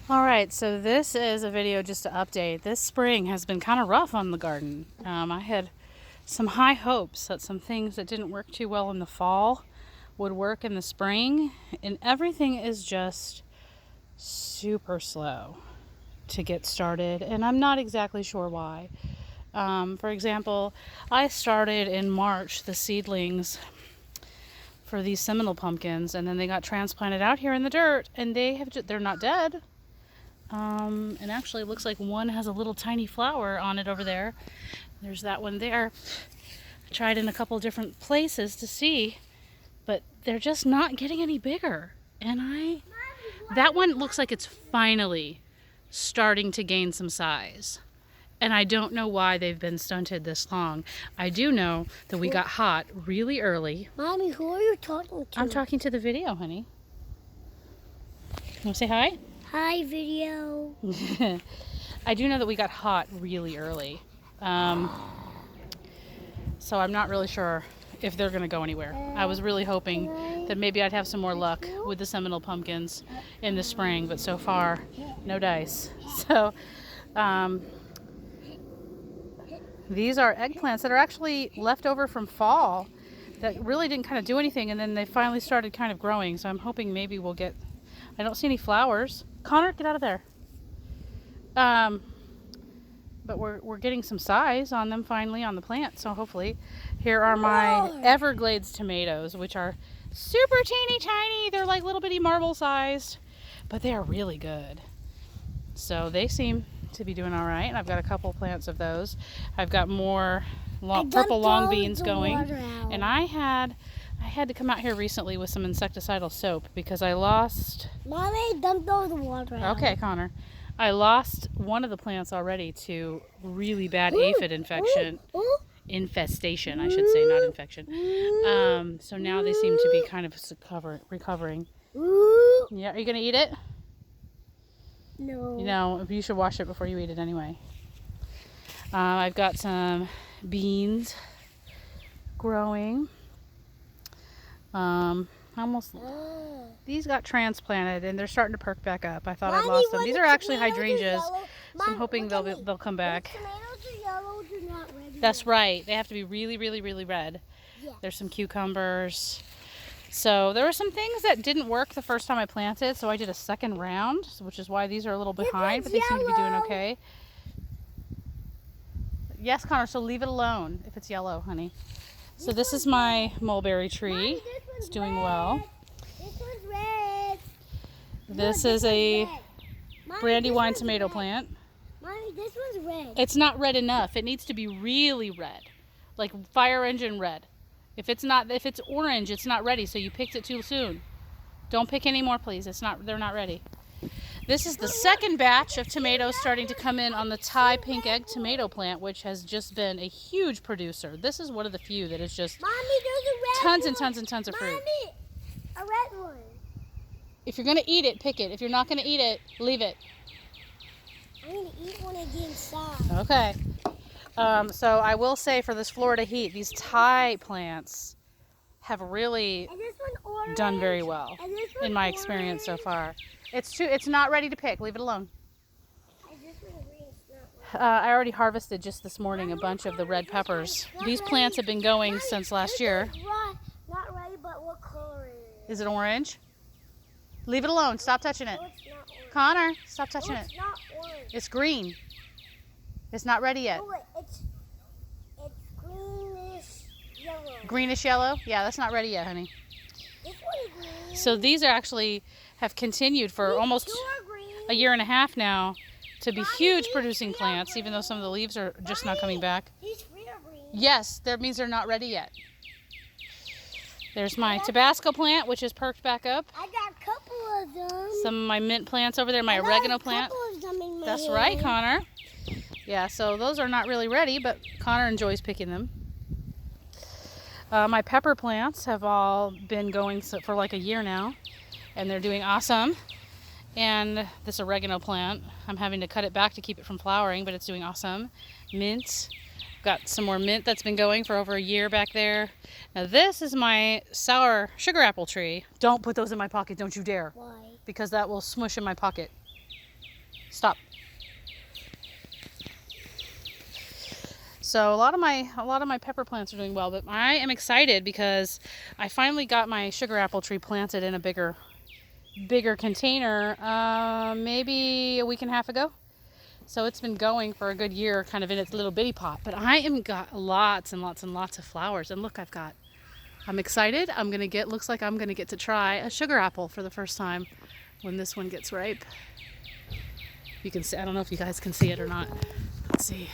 All right, so this is a video just to update. This spring has been kind of rough on the garden. I had some high hopes that some things that didn't work too well in the fall would work in the spring, and everything is just super slow to get started, and I'm not exactly sure why. For example, I started in March the seedlings for these Seminole pumpkins, and then they got transplanted out here in the dirt, and they're not dead. And actually it looks like one has a little tiny flower on it over there. There's that one there. I tried in a couple different places to see, but they're just not getting any bigger. And that one looks like it's finally starting to gain some size. And I don't know why they've been stunted this long. I do know that we got hot really early. Mommy, who are you talking to? I'm talking to the video, honey. You want to say hi? Hi, video. I do know that we got hot really early. So I'm not really sure if they're going to go anywhere. I was really hoping that maybe I'd have some more luck with the Seminole pumpkins in the spring, but so far, no dice. So these are eggplants that are actually left over from fall that really didn't kind of do anything, and then they finally started kind of growing. So I'm hoping maybe we'll get... I don't see any flowers. Connor, get out of there. But we're getting some size on them finally on the plant, so hopefully. Here are my Everglades tomatoes, which are super teeny tiny. They're like little bitty marble sized, but they are really good. So they seem to be doing all right. And I've got a couple plants of those. I've got more purple long beans going, and I had to come out here recently with some insecticidal soap because I lost... Mommy, dumped all the water out. Okay, Connor. I lost one of the plants already to really bad aphid infestation, I should say, not infection. So now they seem to be kind of recovering. Yeah, are you going to eat it? No. No, you should wash it before you eat it anyway. I've got some beans growing. These got transplanted and they're starting to perk back up. I thought I'd lost them. These are actually hydrangeas, so I'm hoping they'll come back. Tomatoes are yellow, they're not ready. That's right. They have to be really, really, really red. Yeah. There's some cucumbers. So there were some things that didn't work the first time I planted, so I did a second round, which is why these are a little behind, but they seem to be doing okay. Yes, Connor, so leave it alone if it's yellow, honey. So this is my mulberry tree. It's doing well. This one's red. This is a Brandywine tomato plant. Mommy, this one's red. It's not red enough. It needs to be really red, like fire engine red. If it's orange, it's not ready. So you picked it too soon. Don't pick any more, please. They're not ready. This is the second batch of tomatoes starting to come in on the Thai pink egg tomato plant, which has just been a huge producer. This is one of the few that is just Mommy, there's a red tons one. and tons and tons of fruit. Mommy, a red one. If you're going to eat it, pick it. If you're not going to eat it, leave it. I'm going to eat one and get inside. Okay. So I will say for this Florida heat, these Thai plants have really done very well in my experience so far. It's not ready to pick. Leave it alone. I already harvested just this morning a bunch of the red peppers. These plants have been going since last year. Not ready, but what color Is it orange? Leave it alone. Stop touching it. No, it's not orange. Connor, stop touching it. It's not orange. It's green. It's not ready yet. Oh, wait, it's greenish yellow. Greenish yellow? Yeah, that's not ready yet, honey. This one is green. So these are actually have continued for almost a year and a half now to be huge producing plants, even though some of the leaves are just not coming back. These three are green. Yes, that means they're not ready yet. There's my Tabasco plant, which is perked back up. I got a couple of them. Some of my mint plants over there, my oregano plant. Of them in my That's hand. right, Connor. Yeah, so those are not really ready, but Connor enjoys picking them. My pepper plants have all been going for like a year now, and they're doing awesome. And this oregano plant, I'm having to cut it back to keep it from flowering, but it's doing awesome. Mint, got some more mint that's been going for over a year back there. Now this is my sour sugar apple tree. Don't put those in my pocket, don't you dare. Why? Because that will smush in my pocket. Stop. So a lot of my pepper plants are doing well, but I am excited because I finally got my sugar apple tree planted in a bigger container maybe a week and a half ago. So it's been going for a good year, kind of in its little bitty pot. But I am got lots and lots and lots of flowers. And look, I'm excited. Looks like I'm gonna get to try a sugar apple for the first time when this one gets ripe. You can see, I don't know if you guys can see it or not. Let's see.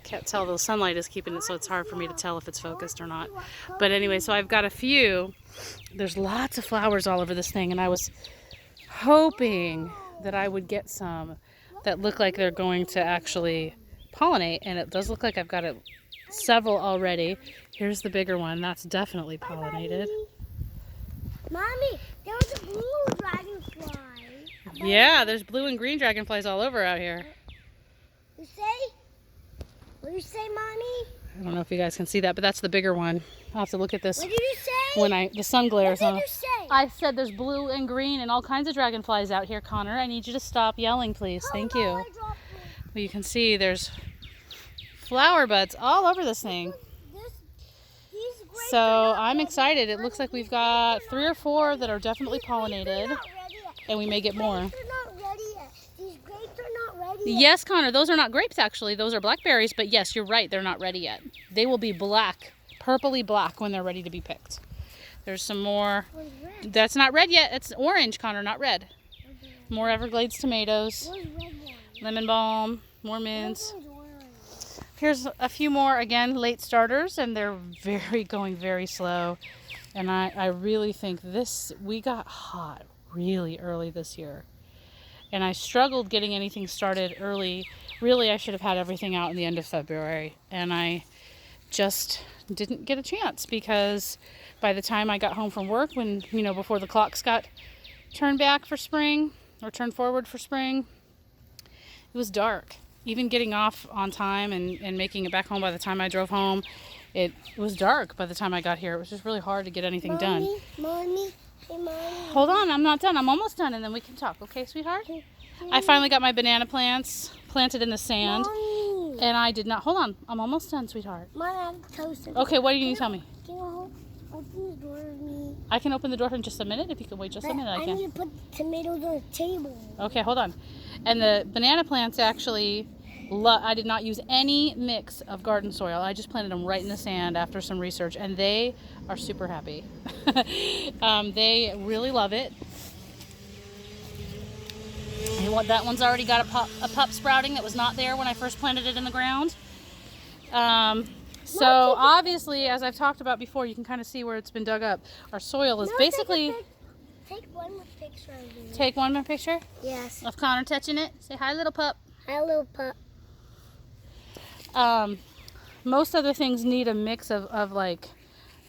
Can't tell, the sunlight is keeping it so it's hard for me to tell if it's focused or not. But anyway, so I've got a few. There's lots of flowers all over this thing, and I was hoping that I would get some that look like they're going to actually pollinate, and it does look like I've got several already. Here's the bigger one. That's definitely pollinated. Mommy, there was a blue dragonfly. Yeah, there's blue and green dragonflies all over out here. You say? What did you say, Mommy? I don't know if you guys can see that, but that's the bigger one. I'll have to look at this What did you say? when the sun glares on. What did you say? I said there's blue and green and all kinds of dragonflies out here, Connor. I need you to stop yelling, please. Thank you. I dropped one. Well, you can see there's flower buds all over this thing. These grapes So are not I'm ready. excited. It looks like we've got 3 or 4 that are definitely pollinated, They're not ready yet. and we may get more. These grapes are not ready yet. These grapes are not ready yet. Yes, Connor, those are not grapes actually. Those are blackberries, but yes, you're right. They're not ready yet. They will be black, purpley black when they're ready to be picked. There's some more. Where's red? That's not red yet. It's orange, Connor, not red. More Everglades tomatoes, Where's red one? lemon balm, more mints. Red one's orange. Here's a few more, again, late starters, and they're going very slow. And I really think we got hot really early this year. And I struggled getting anything started early. Really, I should have had everything out in the end of February. And I just didn't get a chance because by the time I got home from work, before the clocks got turned back for spring or turned forward for spring, it was dark. Even getting off on time and making it back home by the time I drove home, it was dark by the time I got here. It was just really hard to get anything done. Mommy, hey, Mommy. Hold on, I'm not done. I'm almost done, and then we can talk. Okay, sweetheart? I finally got my banana plants planted in the sand, Mommy. and I did not. Hold on, I'm almost done, sweetheart. Mommy, I have toasted. Okay, what do you need to tell me? Can you open the door with me? I can open the door in just a minute. If you can wait just a minute, I I can. need to put the tomatoes on the table. Okay, hold on. And the banana plants actually, I did not use any mix of garden soil. I just planted them right in the sand after some research, and they are super happy. They really love it. And that one's already got a pup sprouting that was not there when I first planted it in the ground. So obviously, as I've talked about before, you can kind of see where it's been dug up. Our soil is basically... Take one more picture of me. Take one more picture Yes. of Connor touching it. Say hi, little pup. Hi, little pup. Most other things need a mix of like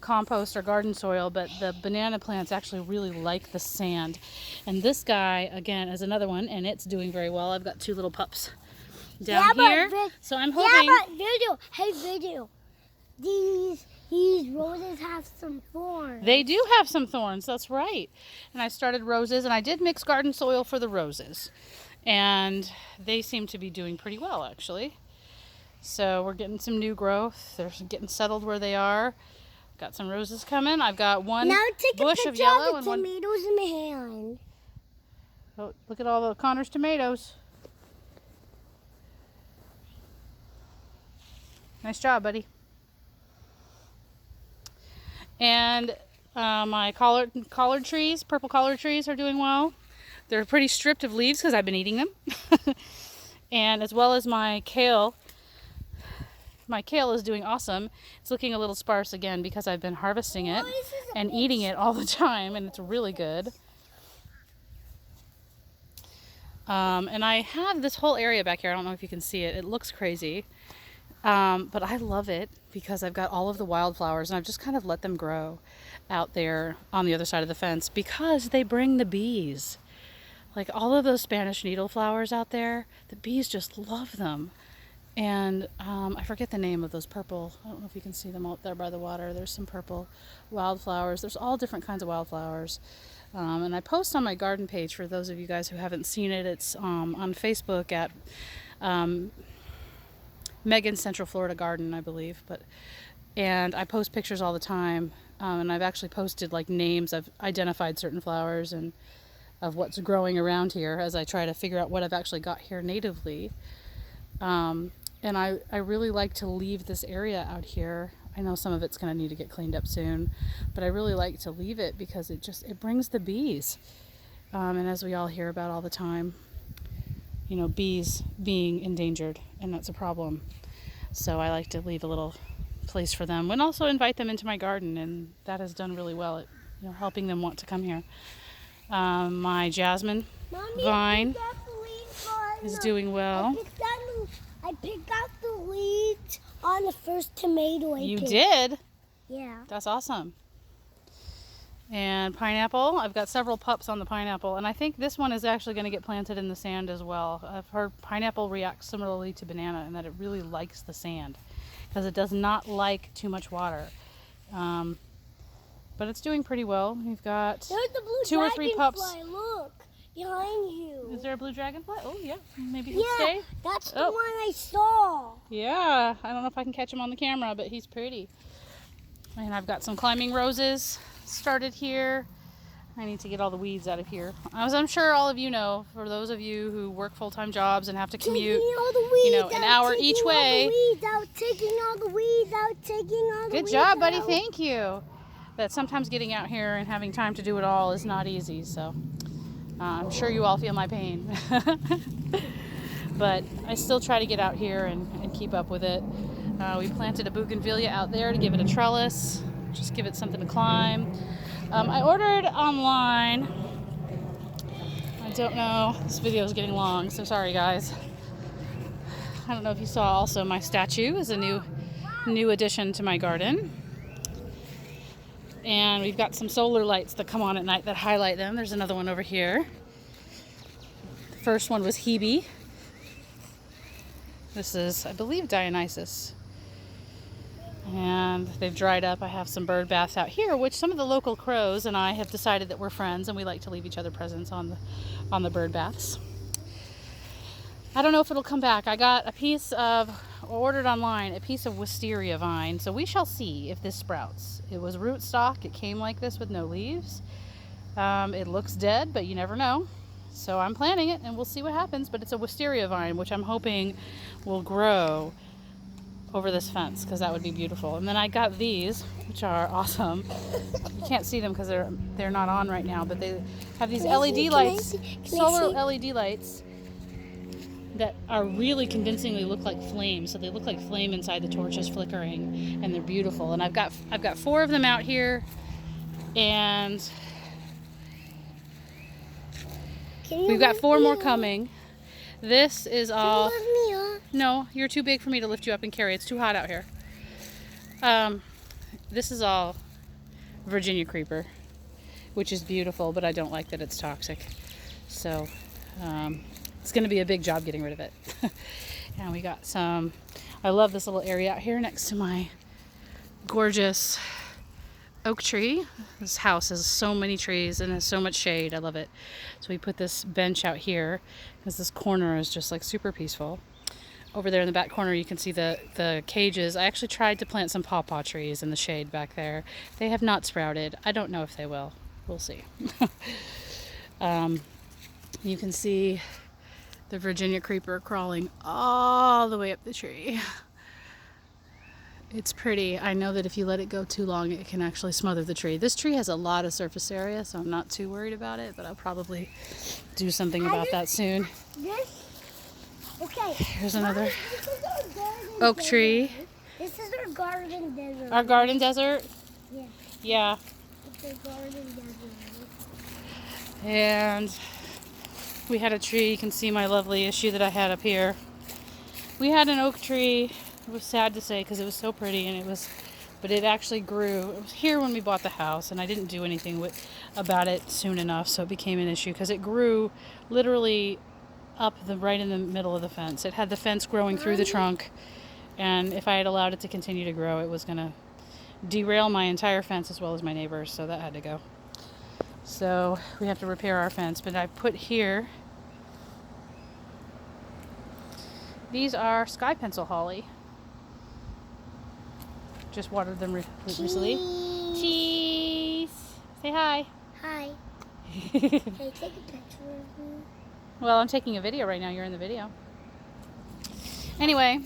compost or garden soil, but the banana plants actually really like the sand. And this guy, again, is another one, and it's doing very well. I've got 2 little pups down here. So I'm hoping... Yeah, but video. Hey, video. These roses have some thorns. They do have some thorns, that's right. And I started roses, and I did mix garden soil for the roses. And they seem to be doing pretty well, actually. So we're getting some new growth. They're getting settled where they are. Got some roses coming. I've got one Now take a bush picture of yellow of and the one... tomatoes in my hand. Oh, look at all the Connor's tomatoes. Nice job, buddy. And my collard trees, purple collard trees, are doing well. They're pretty stripped of leaves because I've been eating them. And as well as my kale. My kale is doing awesome. It's looking a little sparse again because I've been harvesting it and eating it all the time, and it's really good. And I have this whole area back here. I don't know if you can see it. It looks crazy. But I love it because I've got all of the wildflowers, and I've just kind of let them grow out there on the other side of the fence because they bring the bees. Like all of those Spanish needle flowers out there, the bees just love them. And I forget the name of those purple, I don't know if you can see them out there by the water. There's some purple wildflowers. There's all different kinds of wildflowers. And I post on my garden page for those of you guys who haven't seen it. It's on Facebook at Megan's Central Florida Garden, I believe. And I post pictures all the time. And I've actually posted like names. I've identified certain flowers and of what's growing around here as I try to figure out what I've actually got here natively. And I really like to leave this area out here. I know some of it's going to need to get cleaned up soon, but I really like to leave it because it brings the bees. And as we all hear about all the time, you know, bees being endangered, and that's a problem. So I like to leave a little place for them and also invite them into my garden, and that has done really well at, you know, helping them want to come here. My jasmine Mommy, vine I picked out the leaves on is the- doing well. I picked out the weeds on the first tomato I You picked. did? Yeah. That's awesome. And pineapple, I've got several pups on the pineapple, and I think this one is actually going to get planted in the sand as well. I've heard pineapple reacts similarly to banana in that it really likes the sand because it does not like too much water. But it's doing pretty well. We've got There's the blue 2 or 3 pups. dragonfly, look, behind you. Is there a blue dragonfly? Oh yeah, maybe he'll Yeah, stay. that's the Oh. one I saw. Yeah, I don't know if I can catch him on the camera, but he's pretty. And I've got some climbing roses started here. I need to get all the weeds out of here. As I'm sure all of you know, for those of you who work full-time jobs and have to commute, Taking all the weeds you know, an hour taking each all the way. weeds out, taking all the weeds out, taking all the Good weeds job, buddy. out. Thank you. But sometimes getting out here and having time to do it all is not easy. So I'm sure you all feel my pain. But I still try to get out here and keep up with it. We planted a bougainvillea out there to give it a trellis, just give it something to climb. I ordered online. I don't know. This video is getting long, so sorry, guys. I don't know if you saw also my statue is a new addition to my garden. And we've got some solar lights that come on at night that highlight them. There's another one over here. The first one was Hebe. This is, I believe, Dionysus. And they've dried up. I have some bird baths out here, which some of the local crows and I have decided that we're friends and we like to leave each other presents on the bird baths. I don't know if it'll come back. I got ordered online, a piece of wisteria vine, so we shall see if this sprouts. It was rootstock. It came like this with no leaves. It looks dead, but you never know. So I'm planting it and we'll see what happens, but it's a wisteria vine, which I'm hoping will grow over this fence because that would be beautiful. And then I got these, which are awesome. You can't see them because they're not on right now, but they have these LED lights, solar LED lights that are really convincingly look like flames. So they look like flame inside the torches flickering, and they're beautiful. And I've got 4 of them out here, and we've got 4 more coming. This is all. Lift me up. No, you're too big for me to lift you up and carry. It's too hot out here. This is all Virginia creeper, which is beautiful, but I don't like that it's toxic. So it's going to be a big job getting rid of it. And we got some. I love this little area out here next to my gorgeous oak tree. This house has so many trees and has so much shade. I love it. So we put this bench out here because this corner is just like super peaceful. Over there in the back corner you can see the cages. I actually tried to plant some pawpaw trees in the shade back there. They have not sprouted. I don't know if they will. We'll see. You can see the Virginia creeper crawling all the way up the tree. It's pretty. I know that if you let it go too long, it can actually smother the tree. This tree has a lot of surface area, so I'm not too worried about it, but I'll probably do something about that soon. Okay. Here's another This is our garden oak desert. tree. This is our garden desert. Our garden desert? Yeah. Yeah. It's our garden desert. And we had a tree. You can see my lovely issue that I had up here. We had an oak tree. It was sad to say because it was so pretty, and but it actually grew. It was here when we bought the house, and I didn't do anything about it soon enough, so it became an issue because it grew literally up right in the middle of the fence. It had the fence growing through the trunk, and if I had allowed it to continue to grow, it was going to derail my entire fence as well as my neighbors, so that had to go. So we have to repair our fence, but I put here, these are sky pencil holly. Just watered them recently. Cheese! Say hi. Hi. Can I take a picture of me? Well, I'm taking a video right now. You're in the video. Anyway,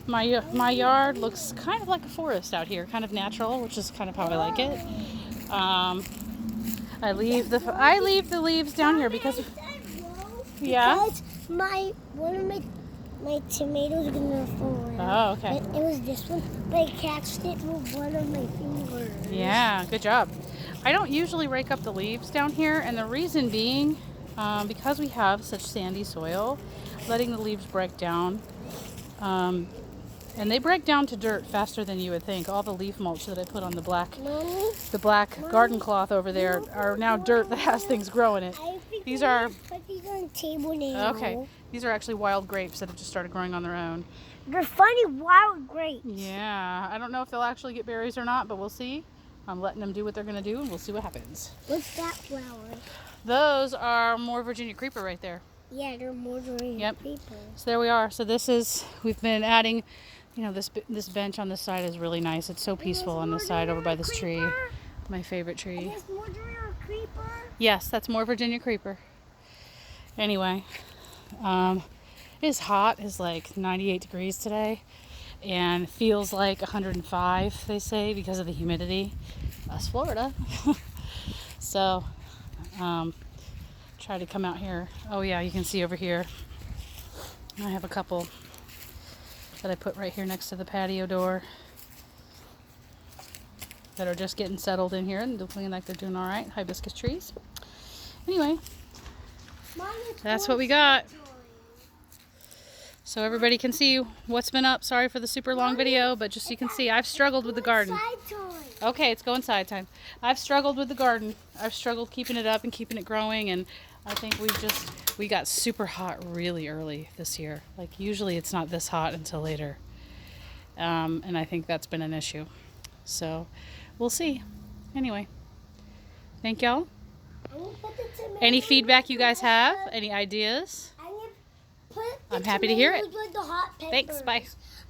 my yard looks kind of like a forest out here, kind of natural, which is kind of how I like it. I leave the leaves down here because yeah. Because one of my tomatoes are gonna fall out. Oh, okay. It was this one, but I catched it with one of my fingers. Yeah, good job. I don't usually rake up the leaves down here, and the reason being, because we have such sandy soil, letting the leaves break down, and they break down to dirt faster than you would think. All the leaf mulch that I put on the black garden cloth over there are now dirt that has things grow in it. These are put these on the table now. okay. These are actually wild grapes that have just started growing on their own. They're funny wild grapes. Yeah, I don't know if they'll actually get berries or not, but we'll see. I'm letting them do what they're going to do, and we'll see what happens. What's that flower? Those are more Virginia creeper right there. Yeah, they're more Virginia creeper. So there we are. So we've been adding, this bench on this side is really nice. It's so peaceful on this side over by this tree. My favorite tree. Is this more Virginia creeper? Yes, that's more Virginia creeper. Anyway, it is hot. It's like 98 degrees today. And feels like 105, they say, because of the humidity. That's Florida. So, try to come out here. Oh yeah, you can see over here. I have a couple that I put right here next to the patio door that are just getting settled in here and looking like they're doing all right. Hibiscus trees. Anyway, that's what we got. So everybody can see what's been up. Sorry for the super long video, but just so you can see, I've struggled with the garden. Okay, it's going side time. I've struggled with the garden. I've struggled keeping it up and keeping it growing, and I think we got super hot really early this year. Like usually it's not this hot until later. And I think that's been an issue. So we'll see. Anyway, thank y'all. Any feedback you guys have? Any ideas? I'm happy to hear it. Thanks, bye.